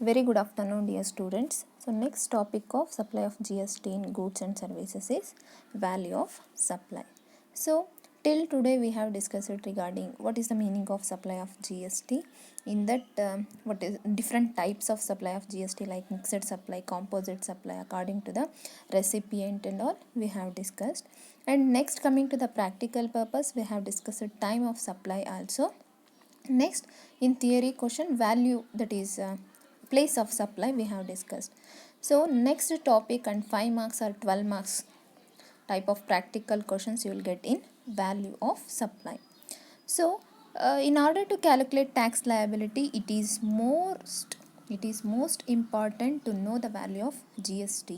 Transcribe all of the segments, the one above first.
Very good afternoon, dear students. So, next topic of supply of GST in goods and services is value of supply. So, till today we have discussed regarding what is the meaning of supply of GST. In that, what is different types of supply of GST like mixed supply, composite supply according to the recipient and all we have discussed. And next, coming to the practical purpose, we have discussed time of supply also. Next, in theory question, value, that is place of supply we have discussed. So next topic, and 5 marks or 12 marks type of practical questions you will get in value of supply. So in order to calculate tax liability, it is most important to know the value of GST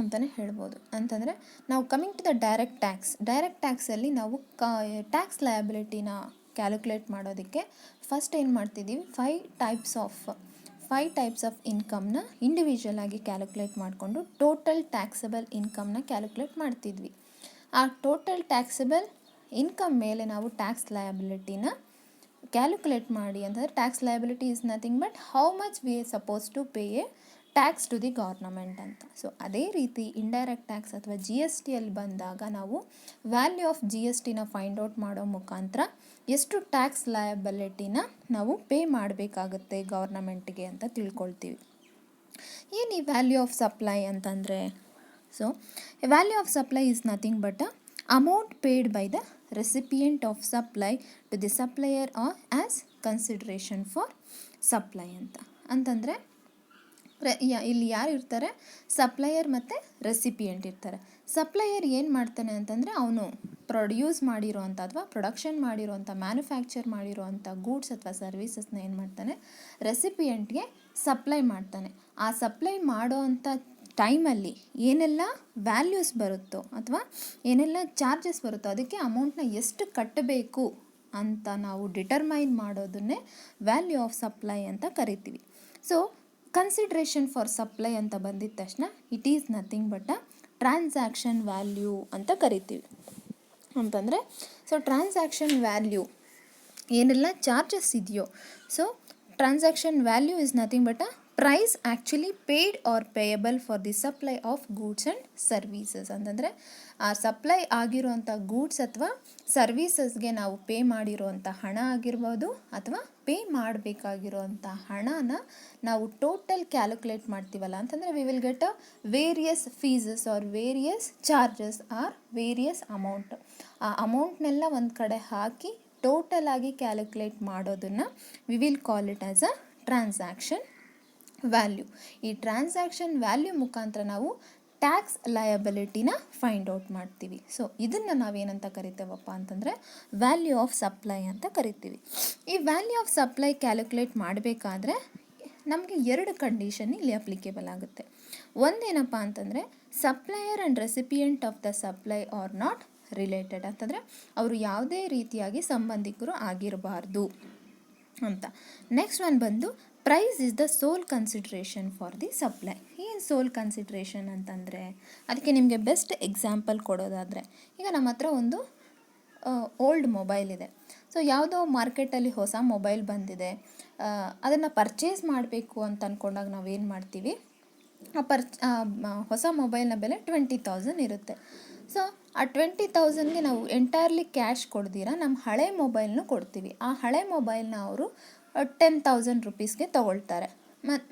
ಅಂತಲೇ ಹೇಳ್ಬೋದು. ಅಂತಂದರೆ ನಾವು coming to the direct ಟ್ಯಾಕ್ಸಲ್ಲಿ ನಾವು tax ಲಯಬಿಲಿಟಿನ calculate ಮಾಡೋದಕ್ಕೆ first ಏನು ಮಾಡ್ತಿದ್ದೀವಿ, five types of ಇನ್ಕಮ್ನ individual ಆಗಿ calculate ಮಾಡಿಕೊಂಡು ಟೋಟಲ್ ಟ್ಯಾಕ್ಸಬಲ್ ಇನ್ಕಮ್ನ ಕ್ಯಾಲ್ಕುಲೇಟ್ ಮಾಡ್ತಿದ್ವಿ. ಆ ಟೋಟಲ್ ಟ್ಯಾಕ್ಸಬಲ್ ಇನ್ಕಮ್ ಮೇಲೆ ನಾವು ಟ್ಯಾಕ್ಸ್ ಲಯಬಿಲಿಟಿನ ಕ್ಯಾಲ್ಕುಲೇಟ್ ಮಾಡಿ, ಅಂತಂದರೆ tax liability is nothing but how much we are suppose to pay a tax to the government ಅಂತ. ಸೊ ಅದೇ ರೀತಿ ಇಂಡೈರೆಕ್ಟ್ ಟ್ಯಾಕ್ಸ್ ಅಥವಾ GSTಯಲ್ಲಿ ಬಂದಾಗ ನಾವು ವ್ಯಾಲ್ಯೂ ಆಫ್ GSTನ ಫೈಂಡ್ ಔಟ್ ಮಾಡೋ ಮುಖಾಂತರ ಎಷ್ಟು ಟ್ಯಾಕ್ಸ್ ಲಯಬಿಲಿಟಿನ ನಾವು ಪೇ ಮಾಡಬೇಕಾಗುತ್ತೆ ಗೌರ್ನಮೆಂಟ್ಗೆ ಅಂತ ತಿಳ್ಕೊಳ್ತೀವಿ. ಏನು ಈ ವ್ಯಾಲ್ಯೂ ಆಫ್ ಸಪ್ಲೈ ಅಂತಂದರೆ, so value of supply is nothing but amount paid by the recipient of supply to the supplier or as consideration for supply ಅಂತಂದರೆ ಇಲ್ಲಿ ಯಾರು ಇರ್ತಾರೆ, ಸಪ್ಲೈಯರ್ ಮತ್ತು ರೆಸಿಪಿಯೆಂಟ್ ಇರ್ತಾರೆ. ಸಪ್ಲೈಯರ್ ಏನು ಮಾಡ್ತಾನೆ ಅಂತಂದರೆ, ಅವನು ಪ್ರೊಡ್ಯೂಸ್ ಮಾಡಿರೋವಂಥ ಅಥವಾ ಪ್ರೊಡಕ್ಷನ್ ಮಾಡಿರೋವಂಥ ಮ್ಯಾನುಫ್ಯಾಕ್ಚರ್ ಮಾಡಿರೋವಂಥ ಗೂಡ್ಸ್ ಅಥವಾ ಸರ್ವೀಸಸ್ನ ಏನು ಮಾಡ್ತಾನೆ, ರೆಸಿಪಿಯೆಂಟ್ಗೆ ಸಪ್ಲೈ ಮಾಡ್ತಾನೆ. ಆ ಸಪ್ಲೈ ಮಾಡೋ ಅಂಥ ಟೈಮಲ್ಲಿ ಏನೆಲ್ಲ ವ್ಯಾಲ್ಯೂಸ್ ಬರುತ್ತೋ ಅಥವಾ ಏನೆಲ್ಲ ಚಾರ್ಜಸ್ ಬರುತ್ತೋ ಅದಕ್ಕೆ ಅಮೌಂಟ್ನ ಎಷ್ಟು ಕಟ್ಟಬೇಕು ಅಂತ ನಾವು ಡಿಟರ್ಮೈನ್ ಮಾಡೋದನ್ನೇ ವ್ಯಾಲ್ಯೂ ಆಫ್ ಸಪ್ಲೈ ಅಂತ ಕರಿತೀವಿ. ಸೊ ಕನ್ಸಿಡ್ರೇಷನ್ ಫಾರ್ ಸಪ್ಲೈ ಅಂತ ಬಂದಿದ ತಕ್ಷಣ it is nothing but a transaction value ಅಂತ ಕರಿತೀವಿ. ಅಂತಂದರೆ ಸೊ ಟ್ರಾನ್ಸಾಕ್ಷನ್ ವ್ಯಾಲ್ಯೂ ಏನೆಲ್ಲ ಚಾರ್ಜಸ್ ಇದೆಯೋ, so transaction value is nothing but a price actually paid or payable for the supply of goods and services. ಅಂತಂದರೆ ಆ ಸಪ್ಲೈ ಆಗಿರುವಂಥ goods ಅಥವಾ ಸರ್ವೀಸಸ್ಗೆ ನಾವು ಪೇ ಮಾಡಿರುವಂಥ ಹಣ ಆಗಿರ್ಬೋದು ಅಥವಾ ಪೇ ಮಾಡಬೇಕಾಗಿರುವಂಥ ಹಣನ ನಾವು ಟೋಟಲ್ ಕ್ಯಾಲ್ಕುಲೇಟ್ ಮಾಡ್ತೀವಲ್ಲ, ಅಂತಂದರೆ V will get a various ಫೀಸಸ್ are various charges are various amount. ಆ ಅಮೌಂಟ್ನೆಲ್ಲ ಒಂದು ಕಡೆ ಹಾಕಿ ಟೋಟಲ್ ಆಗಿ ಕ್ಯಾಲ್ಕುಲೇಟ್ ಮಾಡೋದನ್ನು we will call it as a transaction value. ಈ ಟ್ರಾನ್ಸಾಕ್ಷನ್ ವ್ಯಾಲ್ಯೂ ಮುಖಾಂತರ ನಾವು ಟ್ಯಾಕ್ಸ್ ಲಯಬಿಲಿಟಿನ ಫೈಂಡ್ ಔಟ್ ಮಾಡ್ತೀವಿ. ಸೊ ಇದನ್ನು ನಾವೇನಂತ ಕರಿತೇವಪ್ಪ ಅಂತಂದರೆ ವ್ಯಾಲ್ಯೂ ಆಫ್ ಸಪ್ಲೈ ಅಂತ ಕರಿತೀವಿ. ಈ ವ್ಯಾಲ್ಯೂ ಆಫ್ ಸಪ್ಲೈ ಕ್ಯಾಲ್ಕುಲೇಟ್ ಮಾಡಬೇಕಾದ್ರೆ ನಮಗೆ 2 ಕಂಡೀಷನ್ ಇಲ್ಲಿ ಅಪ್ಲಿಕೇಬಲ್ ಆಗುತ್ತೆ. ಒಂದೇನಪ್ಪ ಅಂತಂದರೆ supplier and recipient of the supply are not related, ಅಂತಂದರೆ ಅವರು ಯಾವುದೇ ರೀತಿಯಾಗಿ ಸಂಬಂಧಿಕರು ಆಗಿರಬಾರ್ದು ಅಂತ. ನೆಕ್ಸ್ಟ್ ಒನ್ ಬಂದು price is the sole consideration for the supply. ಏನು ಸೋಲ್ ಕನ್ಸಿಡ್ರೇಷನ್ ಅಂತಂದರೆ, ಅದಕ್ಕೆ ನಿಮಗೆ ಬೆಸ್ಟ್ ಎಕ್ಸಾಂಪಲ್ ಕೊಡೋದಾದರೆ, ಈಗ ನಮ್ಮ ಹತ್ರ ಒಂದು ಓಲ್ಡ್ ಮೊಬೈಲ್ ಇದೆ. ಸೊ ಯಾವುದೋ ಮಾರ್ಕೆಟಲ್ಲಿ ಹೊಸ ಮೊಬೈಲ್ ಬಂದಿದೆ, ಅದನ್ನು ಪರ್ಚೇಸ್ ಮಾಡಬೇಕು ಅಂತ ಅಂದ್ಕೊಂಡಾಗ ನಾವೇನು ಮಾಡ್ತೀವಿ, ಹೊಸ ಮೊಬೈಲ್ನ ಬೆಲೆ 20,000 ಇರುತ್ತೆ. ಸೊ ಆ 20,000ಗೆ ನಾವು ಎಂಟೈರ್ಲಿ ಕ್ಯಾಶ್ ಕೊಡ್ದಿರ ನಮ್ಮ ಹಳೆ ಮೊಬೈಲ್ನು ಕೊಡ್ತೀವಿ. ಆ ಹಳೆ ಮೊಬೈಲ್ನ ಅವರು 10,000 ರುಪೀಸ್ಗೆ ತೊಗೊಳ್ತಾರೆ.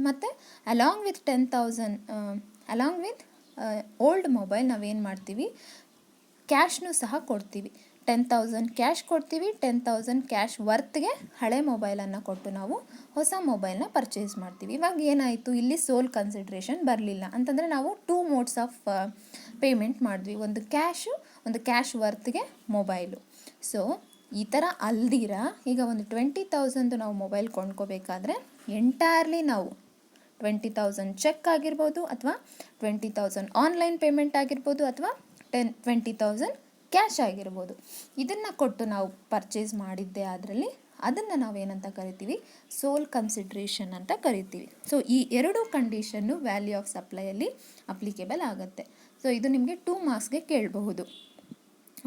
ಮತ್ತು along with 10,000 along with old mobile ನಾವೇನು ಮಾಡ್ತೀವಿ, ಕ್ಯಾಶ್ನೂ ಸಹ ಕೊಡ್ತೀವಿ. 10,000 ಕ್ಯಾಶ್ ಕೊಡ್ತೀವಿ, 10,000 ಕ್ಯಾಶ್ ವರ್ತ್ಗೆ ಹಳೆ ಮೊಬೈಲನ್ನು ಕೊಟ್ಟು ನಾವು ಹೊಸ ಮೊಬೈಲ್ನ ಪರ್ಚೇಸ್ ಮಾಡ್ತೀವಿ. ಇವಾಗ ಏನಾಯಿತು, ಇಲ್ಲಿ ಸೋಲ್ ಕನ್ಸಿಡ್ರೇಷನ್ ಬರಲಿಲ್ಲ. ಅಂತಂದರೆ ನಾವು 2 ಮೋಡ್ಸ್ ಆಫ್ ಪೇಮೆಂಟ್ ಮಾಡಿದ್ವಿ, ಒಂದು ಕ್ಯಾಶ್ ವರ್ತ್ಗೆ ಮೊಬೈಲು. ಸೊ ಈ ಥರ ಅಲ್ದಿರ ಈಗ ಒಂದು 20,000 ನಾವು ಮೊಬೈಲ್ ಕೊಂಡ್ಕೋಬೇಕಾದ್ರೆ ಎಂಟೈರ್ಲಿ ನಾವು 20,000 ಚೆಕ್ ಆಗಿರ್ಬೋದು ಅಥವಾ 20,000 ಆನ್ಲೈನ್ ಪೇಮೆಂಟ್ ಆಗಿರ್ಬೋದು ಅಥವಾ 20,000 ಕ್ಯಾಶ್ ಆಗಿರ್ಬೋದು, ಇದನ್ನು ಕೊಟ್ಟು ನಾವು ಪರ್ಚೇಸ್ ಮಾಡಿದ್ದೆ ಅದರಲ್ಲಿ ಅದನ್ನು ನಾವೇನಂತ ಕರಿತೀವಿ, ಸೋಲ್ ಕನ್ಸಿಡ್ರೇಷನ್ ಅಂತ ಕರಿತೀವಿ. ಸೊ ಈ 2 ಕಂಡೀಷನ್ನು ವ್ಯಾಲ್ಯೂ ಆಫ್ ಸಪ್ಲೈಯಲ್ಲಿ ಅಪ್ಲಿಕೇಬಲ್ ಆಗುತ್ತೆ. ಸೊ ಇದು ನಿಮಗೆ 2 ಮಾರ್ಕ್ಸ್ಗೆ ಕೇಳಬಹುದು.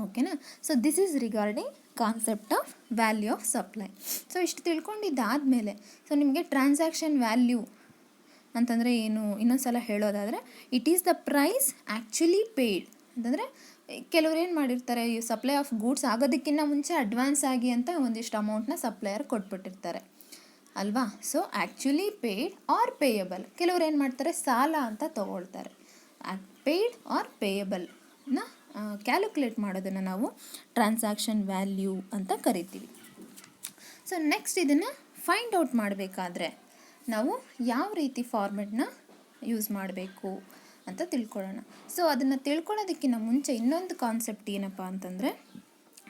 ಓಕೆನಾ. So this is regarding concept of value of supply. So ಇಷ್ಟು ತಿಳ್ಕೊಂಡಿದ್ದಾದಮೇಲೆ ಸೊ ನಿಮಗೆ ಟ್ರಾನ್ಸಾಕ್ಷನ್ ವ್ಯಾಲ್ಯೂ ಅಂತಂದರೆ ಏನು ಇನ್ನೊಂದು ಸಲ ಹೇಳೋದಾದರೆ, it is the price actually paid ಅಂತಂದರೆ ಕೆಲವ್ರು ಏನು ಮಾಡಿರ್ತಾರೆ, ಈ ಸಪ್ಲೈ ಆಫ್ ಗೂಡ್ಸ್ ಆಗೋದಕ್ಕಿಂತ ಮುಂಚೆ ಅಡ್ವಾನ್ಸ್ ಆಗಿ ಅಂತ ಒಂದಿಷ್ಟು ಅಮೌಂಟ್ನ ಸಪ್ಲೈಯರ್ ಕೊಟ್ಬಿಟ್ಟಿರ್ತಾರೆ ಅಲ್ವಾ. So actually paid or payable, ಕೆಲವ್ರು ಏನು ಮಾಡ್ತಾರೆ ಸಾಲ ಅಂತ ತೊಗೊಳ್ತಾರೆ. ಪೇಯ್ಡ್ ಆರ್ ಪೇಯಬಲ್ನ ಕ್ಯಾಲ್ಕುಲೇಟ್ ಮಾಡೋದನ್ನು ನಾವು ಟ್ರಾನ್ಸಾಕ್ಷನ್ ವ್ಯಾಲ್ಯೂ ಅಂತ ಕರಿತೀವಿ. ಸೊ ನೆಕ್ಸ್ಟ್ ಇದನ್ನು ಫೈಂಡ್ ಔಟ್ ಮಾಡಬೇಕಾದ್ರೆ ನಾವು ಯಾವ ರೀತಿ ಫಾರ್ಮೆಟ್ನ ಯೂಸ್ ಮಾಡಬೇಕು ಅಂತ ತಿಳ್ಕೊಳ್ಳೋಣ. ಸೊ ಅದನ್ನು ತಿಳ್ಕೊಳ್ಳೋದಕ್ಕಿಂತ ಮುಂಚೆ ಇನ್ನೊಂದು ಕಾನ್ಸೆಪ್ಟ್ ಏನಪ್ಪ ಅಂತಂದರೆ,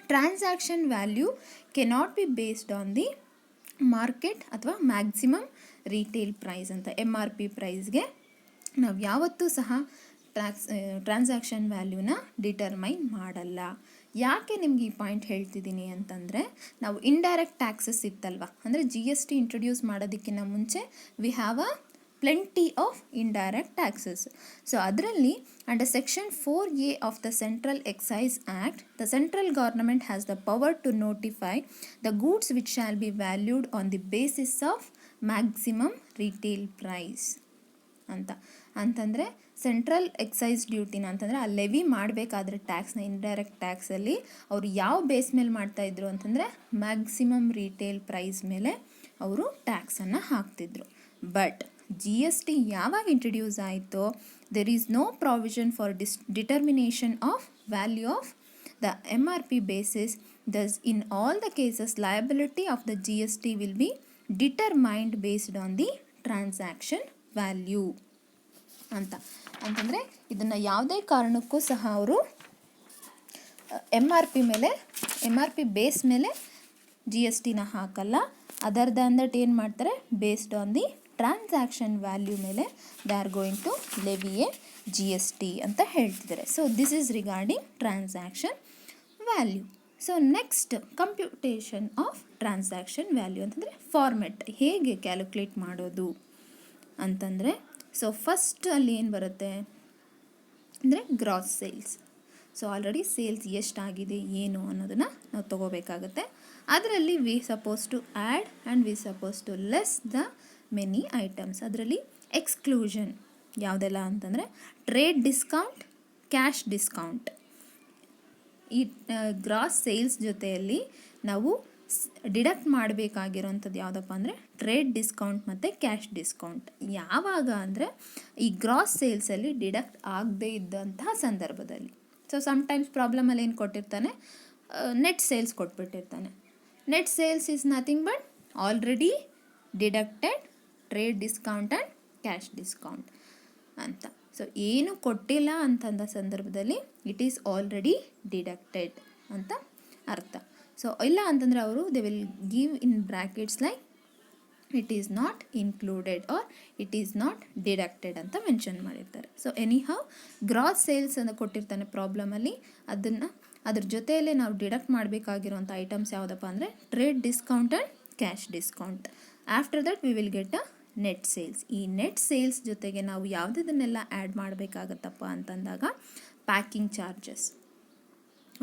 transaction value cannot be based on the market ಅಥವಾ ಮ್ಯಾಕ್ಸಿಮಮ್ ರೀಟೇಲ್ ಪ್ರೈಸ್ ಅಂತ. MRP ಪ್ರೈಸ್ಗೆ ನಾವು ಯಾವತ್ತೂ ಸಹ ಟ್ರಾನ್ಸಾಕ್ಷನ್ ವ್ಯಾಲ್ಯೂನ ಡಿಟರ್ಮೈನ್ ಮಾಡಲ್ಲ. ಯಾಕೆ ನಿಮ್ಗೆ ಈ ಪಾಯಿಂಟ್ ಹೇಳ್ತಿದ್ದೀನಿ ಅಂತಂದರೆ, ನಾವು ಇಂಡೈರೆಕ್ಟ್ ಟ್ಯಾಕ್ಸಸ್ ಇತ್ತಲ್ವ, ಅಂದರೆ GST ಇಂಟ್ರೊಡ್ಯೂಸ್ ಮಾಡೋದಕ್ಕಿಂತ ಮುಂಚೆ we have a plenty of indirect taxes. So ಅದರಲ್ಲಿ under section 4A of the central excise act, the central government has the power to notify the goods which shall be valued on the basis of maximum retail price ಅಂತಂದರೆ central excise ಡ್ಯೂಟಿನ ಅಂತಂದರೆ ಆ levy ಮಾಡಬೇಕಾದ್ರೆ ಟ್ಯಾಕ್ಸ್ನ, indirect ಟ್ಯಾಕ್ಸಲ್ಲಿ ಅವರು ಯಾವ base ಮೇಲೆ ಮಾಡ್ತಾಯಿದ್ರು ಅಂತಂದರೆ ಮ್ಯಾಕ್ಸಿಮಮ್ ರಿಟೇಲ್ ಪ್ರೈಸ್ ಮೇಲೆ ಅವರು ಟ್ಯಾಕ್ಸನ್ನು ಹಾಕ್ತಿದ್ರು. ಬಟ್ GST ಯಾವಾಗ ಇಂಟ್ರಡ್ಯೂಸ್ ಆಯಿತೋ, there is no provision for determination of value of the MRP basis. Thus in all the cases liability of the GST will be determined based on the transaction value ಅಂತಂದರೆ ಇದನ್ನು ಯಾವುದೇ ಕಾರಣಕ್ಕೂ ಸಹ ಅವರು MRP base ಮೇಲೆ GSTನ ಹಾಕಲ್ಲ. Other than that ಏನು ಮಾಡ್ತಾರೆ, based on the transaction value ಮೇಲೆ they are going to levy a GST ಅಂತ ಹೇಳ್ತಿದ್ದಾರೆ. So this is regarding transaction value. So next computation of transaction value ಅಂತಂದರೆ ಫಾರ್ಮೆಟ್ ಹೇಗೆ ಕ್ಯಾಲ್ಕುಲೇಟ್ ಮಾಡೋದು ಅಂತಂದರೆ, ಸೊ ಫಸ್ಟ್ ಅಲ್ಲಿ ಏನು ಬರುತ್ತೆ ಅಂದರೆ gross sales. So already sales ಎಷ್ಟಾಗಿದೆ ಏನು ಅನ್ನೋದನ್ನು ನಾವು ತೊಗೋಬೇಕಾಗತ್ತೆ. ಅದರಲ್ಲಿ we suppose to add and we suppose to less the many items. ಅದರಲ್ಲಿ ಎಕ್ಸ್ಕ್ಲೂಷನ್ ಯಾವುದೆಲ್ಲ ಅಂತಂದರೆ ಟ್ರೇಡ್ ಡಿಸ್ಕೌಂಟ್, ಕ್ಯಾಶ್ ಡಿಸ್ಕೌಂಟ್. ಈ ಗ್ರಾಸ್ ಸೇಲ್ಸ್ ಜೊತೆಯಲ್ಲಿ ನಾವು ಡಿಡಕ್ಟ್ ಮಾಡಬೇಕಾಗಿರೋಂಥದ್ದು ಯಾವುದಪ್ಪ ಅಂದರೆ ಟ್ರೇಡ್ ಡಿಸ್ಕೌಂಟ್ ಮತ್ತು ಕ್ಯಾಶ್ ಡಿಸ್ಕೌಂಟ್. ಯಾವಾಗ ಅಂದರೆ ಈ ಗ್ರಾಸ್ ಸೇಲ್ಸಲ್ಲಿ ಡಿಡಕ್ಟ್ ಆಗದೇ ಇದ್ದಂತಹ ಸಂದರ್ಭದಲ್ಲಿ. ಸೊ ಸಮ್ಟೈಮ್ಸ್ ಪ್ರಾಬ್ಲಮಲ್ಲಿ ಏನು ಕೊಟ್ಟಿರ್ತಾನೆ, ನೆಟ್ ಸೇಲ್ಸ್ ಕೊಟ್ಬಿಟ್ಟಿರ್ತಾನೆ. Net sales is nothing but already deducted trade discount and cash discount ಅಂತ. ಸೊ ಏನು ಕೊಟ್ಟಿಲ್ಲ ಅಂತಂದ ಸಂದರ್ಭದಲ್ಲಿ ಇಟ್ ಈಸ್ ಆಲ್ರೆಡಿ ಡಿಡಕ್ಟೆಡ್ ಅಂತ ಅರ್ಥ. ಸೊ ಇಲ್ಲ ಅಂತಂದರೆ ಅವರು they will give in brackets like it is not included or it is not deducted ಅಂತ ಮೆನ್ಷನ್ ಮಾಡಿರ್ತಾರೆ. So anyhow gross sales ಅಂತ ಕೊಟ್ಟಿರ್ತಾನೆ ಪ್ರಾಬ್ಲಮಲ್ಲಿ, ಅದ್ರ ಜೊತೆಯಲ್ಲೇ ನಾವು ಡಿಡಕ್ಟ್ ಮಾಡಬೇಕಾಗಿರೋಂಥ ಐಟಮ್ಸ್ ಯಾವುದಪ್ಪ ಅಂದರೆ trade discount and cash discount. After that we will get a net sales. ಈ ನೆಟ್ ಸೇಲ್ಸ್ ಜೊತೆಗೆ ನಾವು ಯಾವುದನ್ನೆಲ್ಲ ಆ್ಯಡ್ ಮಾಡಬೇಕಾಗತ್ತಪ್ಪ ಅಂತಂದಾಗ packing charges.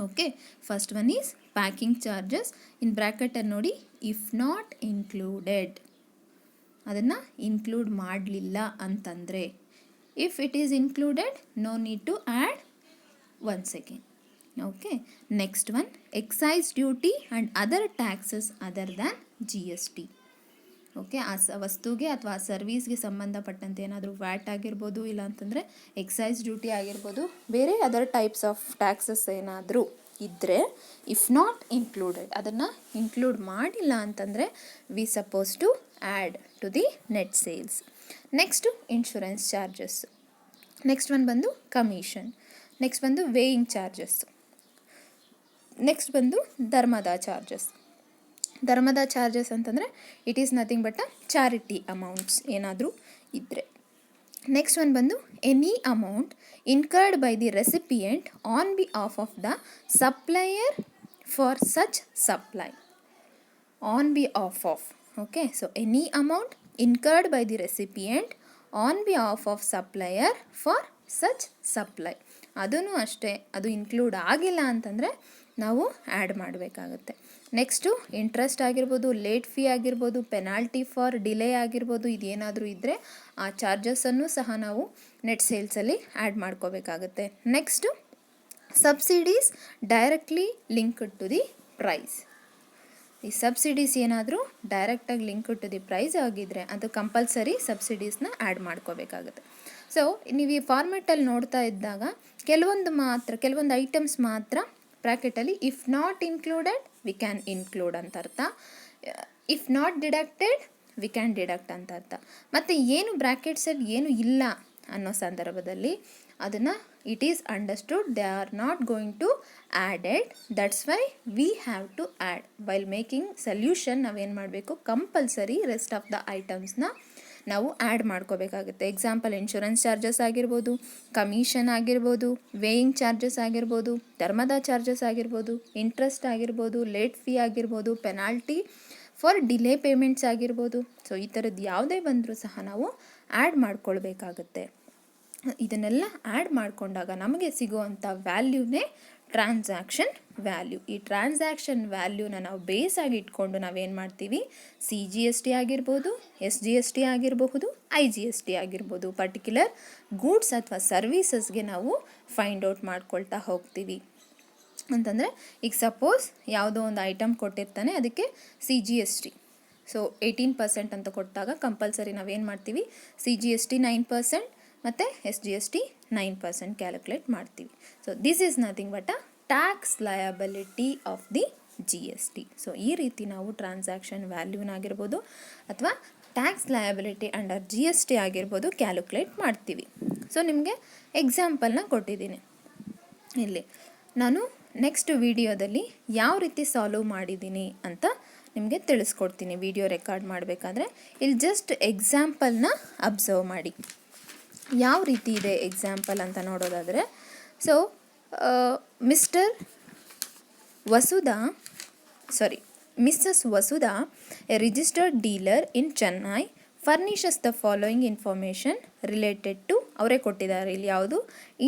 Okay, first one is packing charges. In ಬ್ರ್ಯಾಕೆಟಲ್ಲಿ ನೋಡಿ ಇಫ್ ನಾಟ್ ಇನ್ಕ್ಲೂಡೆಡ್, ಅದನ್ನು ಇನ್ಕ್ಲೂಡ್ ಮಾಡಲಿಲ್ಲ ಅಂತಂದರೆ. If it is included no need to add. One second. Okay, next one excise duty and other taxes other than GST. Okay, ಆ ವಸ್ತುಗೆ ಅಥವಾ ಆ ಸರ್ವೀಸ್ಗೆ ಸಂಬಂಧಪಟ್ಟಂತೆ ಏನಾದರೂ ವ್ಯಾಟ್ ಆಗಿರ್ಬೋದು, ಇಲ್ಲ ಅಂತಂದರೆ ಎಕ್ಸೈಸ್ ಡ್ಯೂಟಿ ಆಗಿರ್ಬೋದು, ಬೇರೆ ಅದರ್ ಟೈಪ್ಸ್ ಆಫ್ ಟ್ಯಾಕ್ಸಸ್ ಏನಾದರೂ ಇದ್ದರೆ ಇಫ್ ನಾಟ್ ಇನ್ಕ್ಲೂಡೆಡ್, ಅದನ್ನು ಇನ್ಕ್ಲೂಡ್ ಮಾಡಿಲ್ಲ ಅಂತಂದರೆ we suppose to add to the net sales. Next insurance charges. Next one ಬಂದು ಕಮಿಷನ್. ನೆಕ್ಸ್ಟ್ ಬಂದು ವೇಯಿಂಗ್ ಚಾರ್ಜಸ್. ನೆಕ್ಸ್ಟ್ ಬಂದು ಧರ್ಮದ ಚಾರ್ಜಸ್. ಧರ್ಮದ ಚಾರ್ಜಸ್ ಅಂತಂದರೆ it is nothing but a charity amounts ಏನಾದರೂ ಇದ್ದರೆ. ನೆಕ್ಸ್ಟ್ ಒನ್ ಬಂದು any amount incurred by the recipient on behalf of the supplier for such supply. On behalf of. Okay, so any amount incurred by the recipient on behalf of supplier for such supply. ಅದೂ ಅಷ್ಟೇ, ಅದು include ಆಗಿಲ್ಲ ಅಂತಂದರೆ ನಾವು add ಮಾಡಬೇಕಾಗುತ್ತೆ. Next interest ಆಗಿರ್ಬೋದು, late fee ಆಗಿರ್ಬೋದು, penalty for delay ಆಗಿರ್ಬೋದು, ಇದೇನಾದರೂ ಇದ್ದರೆ ಆ ಚಾರ್ಜಸನ್ನು ಸಹ ನಾವು ನೆಟ್ ಸೇಲ್ಸಲ್ಲಿ ಆ್ಯಡ್ ಮಾಡ್ಕೋಬೇಕಾಗುತ್ತೆ. Next subsidies directly linked to the price. ಈ ಸಬ್ಸಿಡೀಸ್ ಏನಾದರೂ ಡೈರೆಕ್ಟಾಗಿ ಲಿಂಕ್ ಟು ದಿ ಪ್ರೈಸ್ ಆಗಿದ್ದರೆ ಅದು ಕಂಪಲ್ಸರಿ ಸಬ್ಸಿಡೀಸ್ನ ಆ್ಯಡ್ ಮಾಡ್ಕೋಬೇಕಾಗುತ್ತೆ. ಸೊ ನೀವು ಈ ಫಾರ್ಮೆಟಲ್ಲಿ ನೋಡ್ತಾ ಇದ್ದಾಗ ಕೆಲವೊಂದು ಐಟಮ್ಸ್ ಮಾತ್ರ ಬ್ರ್ಯಾಕೆಟಲ್ಲಿ if not included we can include ಅಂತ ಅರ್ಥ, if not deducted we can deduct ಅಂತ ಅರ್ಥ. ಮತ್ತು ಏನು ಬ್ರ್ಯಾಕೆಟ್ಸಲ್ಲಿ ಏನು ಇಲ್ಲ ಅನ್ನೋ ಸಂದರ್ಭದಲ್ಲಿ ಅದನ್ನು it is understood they are not going to added, that's why we have to add. While making solution ನಾವೇನು ಮಾಡಬೇಕು, ಕಂಪಲ್ಸರಿ ರೆಸ್ಟ್ ಆಫ್ ದ ಐಟಮ್ಸ್ನ ನಾವು ಆ್ಯಡ್ ಮಾಡ್ಕೋಬೇಕಾಗುತ್ತೆ. ಎಕ್ಸಾಂಪಲ್ ಇನ್ಶೂರೆನ್ಸ್ ಚಾರ್ಜಸ್ ಆಗಿರ್ಬೋದು, ಕಮಿಷನ್ ಆಗಿರ್ಬೋದು, ವೇಯಿಂಗ್ ಚಾರ್ಜಸ್ ಆಗಿರ್ಬೋದು, ಧರ್ಮದ ಚಾರ್ಜಸ್ ಆಗಿರ್ಬೋದು, ಇಂಟ್ರೆಸ್ಟ್ ಆಗಿರ್ಬೋದು, ಲೇಟ್ ಫೀ ಆಗಿರ್ಬೋದು, ಪೆನಾಲ್ಟಿ ಫಾರ್ ಡಿಲೇ ಪೇಮೆಂಟ್ಸ್ ಆಗಿರ್ಬೋದು. ಸೊ ಈ ಥರದ್ದು ಯಾವುದೇ ಬಂದರೂ ಸಹ ನಾವು ಆ್ಯಡ್ ಮಾಡ್ಕೊಳ್ಬೇಕಾಗುತ್ತೆ. ಇದನ್ನೆಲ್ಲ ಆ್ಯಡ್ ಮಾಡಿಕೊಂಡಾಗ ನಮಗೆ ಸಿಗುವಂಥ ವ್ಯಾಲ್ಯೂನೇ ಟ್ರಾನ್ಸಾಕ್ಷನ್ ವ್ಯಾಲ್ಯೂ. ಈ ಟ್ರಾನ್ಸಾಕ್ಷನ್ ವ್ಯಾಲ್ಯೂನ ನಾವು ಬೇಸಾಗಿ ಇಟ್ಕೊಂಡು ನಾವೇನು ಮಾಡ್ತೀವಿ, CGST ಆಗಿರ್ಬೋದು, SGST ಆಗಿರಬಹುದು, IGST ಆಗಿರ್ಬೋದು, ಪರ್ಟಿಕ್ಯುಲರ್ ಗೂಡ್ಸ್ ಅಥವಾ ಸರ್ವೀಸಸ್ಗೆ ನಾವು ಫೈಂಡ್ ಔಟ್ ಮಾಡ್ಕೊಳ್ತಾ ಹೋಗ್ತೀವಿ. ಅಂತಂದರೆ ಈಗ ಸಪೋಸ್ ಯಾವುದೋ ಒಂದು ಐಟಮ್ ಕೊಟ್ಟಿರ್ತಾನೆ, ಅದಕ್ಕೆ CGST ಸೊ 18% ಅಂತ ಕೊಟ್ಟಾಗ ಕಂಪಲ್ಸರಿ ನಾವೇನು ಮಾಡ್ತೀವಿ, CGST 9% ಮತ್ತು SGST 9% ಕ್ಯಾಲ್ಕುಲೇಟ್ ಮಾಡ್ತೀವಿ. So this is nothing but a tax liability of the GST. So ಈ ರೀತಿ ನಾವು ಟ್ರಾನ್ಸಾಕ್ಷನ್ ವ್ಯಾಲ್ಯೂನಾಗಿರ್ಬೋದು ಅಥವಾ ಟ್ಯಾಕ್ಸ್ ಲಯಬಿಲಿಟಿ ಅಂಡರ್ GST ಆಗಿರ್ಬೋದು ಕ್ಯಾಲ್ಕುಲೇಟ್ ಮಾಡ್ತೀವಿ. ಸೊ ನಿಮಗೆ ಎಕ್ಸಾಂಪಲ್ನ ಕೊಟ್ಟಿದ್ದೀನಿ ಇಲ್ಲಿ. ನಾನು ನೆಕ್ಸ್ಟ್ ವಿಡಿಯೋದಲ್ಲಿ ಯಾವ ರೀತಿ ಸಾಲ್ವ್ ಮಾಡಿದ್ದೀನಿ ಅಂತ ನಿಮಗೆ ತಿಳಿಸ್ಕೊಡ್ತೀನಿ ವಿಡಿಯೋ ರೆಕಾರ್ಡ್ ಮಾಡಬೇಕಾದ್ರೆ. ಇಲ್ಲಿ ಜಸ್ಟ್ ಎಕ್ಸಾಂಪಲ್ನ ಅಬ್ಸರ್ವ್ ಮಾಡಿ. ಯಾವ ರೀತಿ ಇದೆ ಎಕ್ಸಾಂಪಲ್ ಅಂತ ನೋಡೋದಾದರೆ, so Mrs. Vasudha, a registered dealer in Chennai, furnishes the following information related to, ಅವರೇ ಕೊಟ್ಟಿದ್ದಾರೆ ಇಲ್ಲಿ ಯಾವುದು,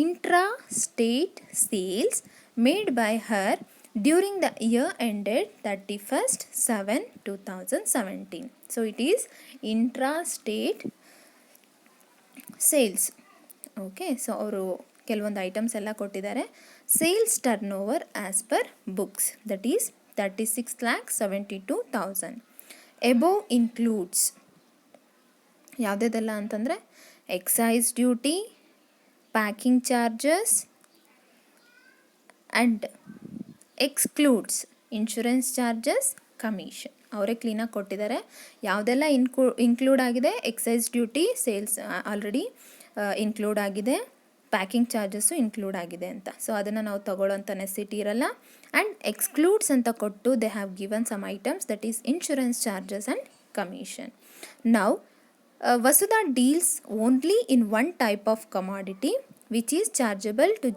intra state sales made by her during the year ended 31/7/2017. So it is intra state sales. Okay, so ಅವರು ಕೆಲವೊಂದು items ಎಲ್ಲ ಕೊಟ್ಟಿದ್ದಾರೆ. Sales turnover as per books that is 36,72,000. Above includes ಯಾವುದೆಲ್ಲ ಅಂತಂದರೆ excise duty, packing charges and excludes insurance charges, commission. ಅವರೇ ಕ್ಲೀನಾಗಿ ಕೊಟ್ಟಿದ್ದಾರೆ ಯಾವುದೆಲ್ಲ ಇನ್ಕ್ಲೂಡ್ ಆಗಿದೆ. Excise duty sales already include ಆಗಿದೆ, ಪ್ಯಾಕಿಂಗ್ ಚಾರ್ಜಸ್ಸು ಇನ್ಕ್ಲೂಡ್ ಆಗಿದೆ ಅಂತ. ಸೊ ಅದನ್ನು ನಾವು ತಗೊಳ್ಳೋಂಥ ನೆಸಿಟಿ ಇರಲ್ಲ. ಆ್ಯಂಡ್ ಎಕ್ಸ್ಕ್ಲೂಡ್ಸ್ ಅಂತ ಕೊಟ್ಟು they have given some items that is insurance charges and commission. Now Vasudha deals only in one type of commodity which is chargeable to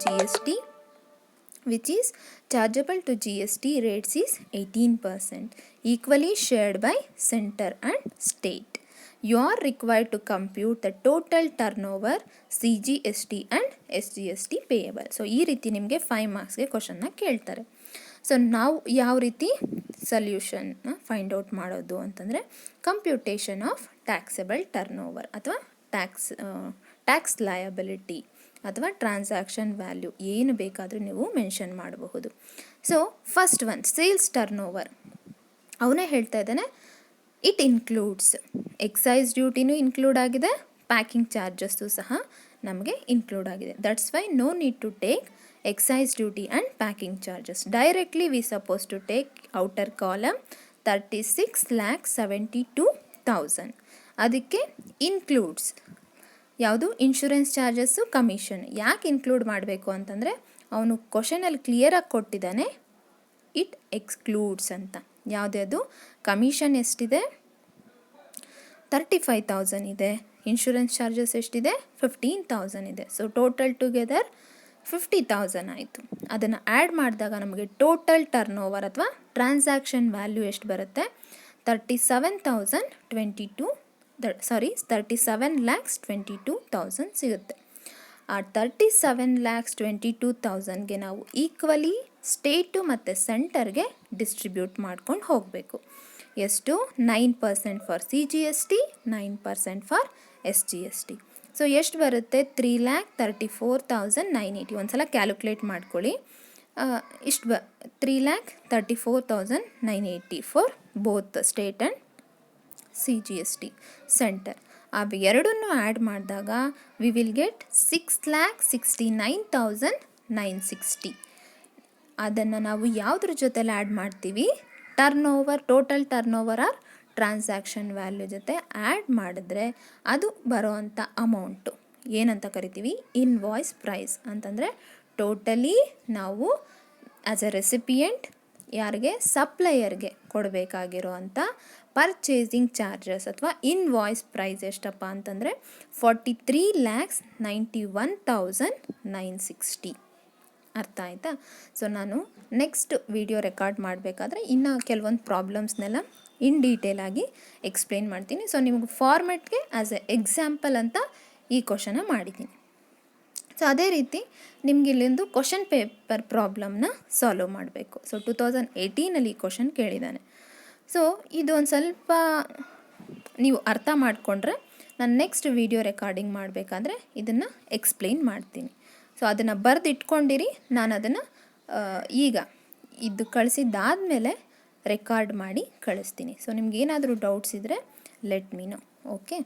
GST rates is 18%, equally shared by center and state. You are required to compute the total turnover, CGST and SGST payable. So ಈ ರೀತಿ ನಿಮಗೆ 5 ಮಾರ್ಕ್ಸ್ಗೆ ಕ್ವಶನ್ನ ಕೇಳ್ತಾರೆ. So ನಾವು ಯಾವ ರೀತಿ ಸೊಲ್ಯೂಷನ್ನ find out ಮಾಡೋದು ಅಂತಂದರೆ, computation of taxable turnover ಅಥವಾ ಟ್ಯಾಕ್ಸ್ ಲಯಬಿಲಿಟಿ ಅಥವಾ ಟ್ರಾನ್ಸಾಕ್ಷನ್ ವ್ಯಾಲ್ಯೂ ಏನು ಬೇಕಾದರೂ ನೀವು ಮೆನ್ಷನ್ ಮಾಡಬಹುದು. So first one sales turnover, ಅವನೇ ಹೇಳ್ತಾ ಇದ್ದಾನೆ ಇಟ್ ಇನ್ಕ್ಲೂಡ್ಸ್ ಎಕ್ಸೈಸ್ ಡ್ಯೂಟಿನೂ ಇನ್ಕ್ಲೂಡ್ ಆಗಿದೆ, ಪ್ಯಾಕಿಂಗ್ ಚಾರ್ಜಸ್ಸು ಸಹ ನಮಗೆ ಇನ್ಕ್ಲೂಡ್ ಆಗಿದೆ. That's why no need to take excise duty and packing charges. Directly we suppose to take outer column 36,72,000. ಅದಕ್ಕೆ includes ಯಾವುದು, ಇನ್ಶೂರೆನ್ಸ್ ಚಾರ್ಜಸ್ಸು, ಕಮಿಷನ್. ಯಾಕೆ ಇನ್ಕ್ಲೂಡ್ ಮಾಡಬೇಕು ಅಂತಂದರೆ ಅವನು ಕ್ವಶನಲ್ಲಿ ಕ್ಲಿಯರಾಗಿ ಕೊಟ್ಟಿದ್ದಾನೆ ಇಟ್ ಎಕ್ಸ್ಕ್ಲೂಡ್ಸ್ ಅಂತ. ಯಾವುದ್ಯಾವುದು, ಕಮಿಷನ್ ಎಷ್ಟಿದೆ 35,000 ಇದೆ, ಇನ್ಶೂರೆನ್ಸ್ ಚಾರ್ಜಸ್ ಎಷ್ಟಿದೆ 15,000 ಇದೆ. ಸೊ ಟೋಟಲ್ ಟುಗೆದರ್ 50,000 ಆಯಿತು. ಅದನ್ನು ಆ್ಯಡ್ ಮಾಡಿದಾಗ ನಮಗೆ ಟೋಟಲ್ ಟರ್ನ್ ಓವರ್ ಅಥವಾ ಟ್ರಾನ್ಸಾಕ್ಷನ್ ವ್ಯಾಲ್ಯೂ ಎಷ್ಟು ಬರುತ್ತೆ, 37,22,000 ಸಿಗುತ್ತೆ. ಆ 37,22,000ಗೆ ನಾವು ಈಕ್ವಲಿ ಸ್ಟೇಟು ಮತ್ತು ಸೆಂಟರ್ಗೆ ಡಿಸ್ಟ್ರಿಬ್ಯೂಟ್ ಮಾಡ್ಕೊಂಡು ಹೋಗಬೇಕು. ಎಷ್ಟು? 9% for CGST, 9% for SGST. So ಎಷ್ಟು ಬರುತ್ತೆ? 3,34,980. ಒಂದು ಸಲ ಕ್ಯಾಲ್ಕುಲೇಟ್ ಮಾಡ್ಕೊಳ್ಳಿ. ಇಷ್ಟು 3,34,980 for both state and CGST centre. ಅವು ಎರಡನ್ನೂ ಆ್ಯಡ್ ಮಾಡಿದಾಗ ವಿ ವಿಲ್ ಗೆಟ್ 6,69,960. ಅದನ್ನು ನಾವು ಯಾವುದ್ರ ಜೊತೆಲಿ ಆ್ಯಡ್ ಮಾಡ್ತೀವಿ? Total turnover or transaction value ಜೊತೆ ಆ್ಯಡ್ ಮಾಡಿದ್ರೆ ಅದು ಬರೋವಂಥ ಅಮೌಂಟು ಏನಂತ ಕರಿತೀವಿ? ಇನ್ವಾಯ್ಸ್ ಪ್ರೈಸ್ ಅಂತಂದರೆ ಟೋಟಲಿ ನಾವು ಆ್ಯಸ್ ಎ ರೆಸಿಪಿಯೆಂಟ್ ಯಾರಿಗೆ? ಸಪ್ಲೈಯರ್ಗೆ ಕೊಡಬೇಕಾಗಿರೋ ಅಂಥ ಪರ್ಚೇಸಿಂಗ್ ಚಾರ್ಜಸ್ ಅಥವಾ ಇನ್ವಾಯ್ಸ್ ಪ್ರೈಸ್ ಎಷ್ಟಪ್ಪ ಅಂತಂದರೆ 43,91,960. ಅರ್ಥ ಆಯಿತಾ? ಸೊ ನಾನು ನೆಕ್ಸ್ಟ್ ವಿಡಿಯೋ ರೆಕಾರ್ಡ್ ಮಾಡಬೇಕಾದ್ರೆ ಇನ್ನು ಕೆಲವೊಂದು ಪ್ರಾಬ್ಲಮ್ಸ್ನೆಲ್ಲ ಇನ್ ಡೀಟೇಲ್ ಆಗಿ ಎಕ್ಸ್ಪ್ಲೇನ್ ಮಾಡ್ತೀನಿ. ಸೊ ನಿಮಗೆ ಫಾರ್ಮೆಟ್ಗೆ ಆ್ಯಸ್ ಎ ಎಕ್ಸಾಂಪಲ್ ಅಂತ ಈ ಕ್ವಶನ ಮಾಡಿದ್ದೀನಿ. ಸೊ ಅದೇ ರೀತಿ ನಿಮ್ಗೆ ಇಲ್ಲಿಂದು ಕ್ವಶನ್ ಪೇಪರ್ ಪ್ರಾಬ್ಲಮ್ನ ಸಾಲ್ವ್ ಮಾಡಬೇಕು. ಸೊ 2018 ಕ್ವಶನ್ ಕೇಳಿದ್ದಾನೆ. ಸೊ ಇದು ಒಂದು ಸ್ವಲ್ಪ ನೀವು ಅರ್ಥ ಮಾಡಿಕೊಂಡ್ರೆ ನಾನು ನೆಕ್ಸ್ಟ್ ವಿಡಿಯೋ ರೆಕಾರ್ಡಿಂಗ್ ಮಾಡಬೇಕಾದ್ರೆ ಇದನ್ನು ಎಕ್ಸ್ಪ್ಲೇನ್ ಮಾಡ್ತೀನಿ. ಸೊ ಅದನ್ನು ಬರೆದಿಟ್ಕೊಂಡಿರಿ. ನಾನು ಅದನ್ನು ಈಗ ಇದು ಕಳಿಸಿದ್ದಾದಮೇಲೆ ರೆಕಾರ್ಡ್ ಮಾಡಿ ಕಳಿಸ್ತೀನಿ. ಸೊ ನಿಮ್ಗೇನಾದರೂ ಡೌಟ್ಸ್ ಇದ್ದರೆ ಲೆಟ್ ಮೀ ನೋ. ಓಕೆ.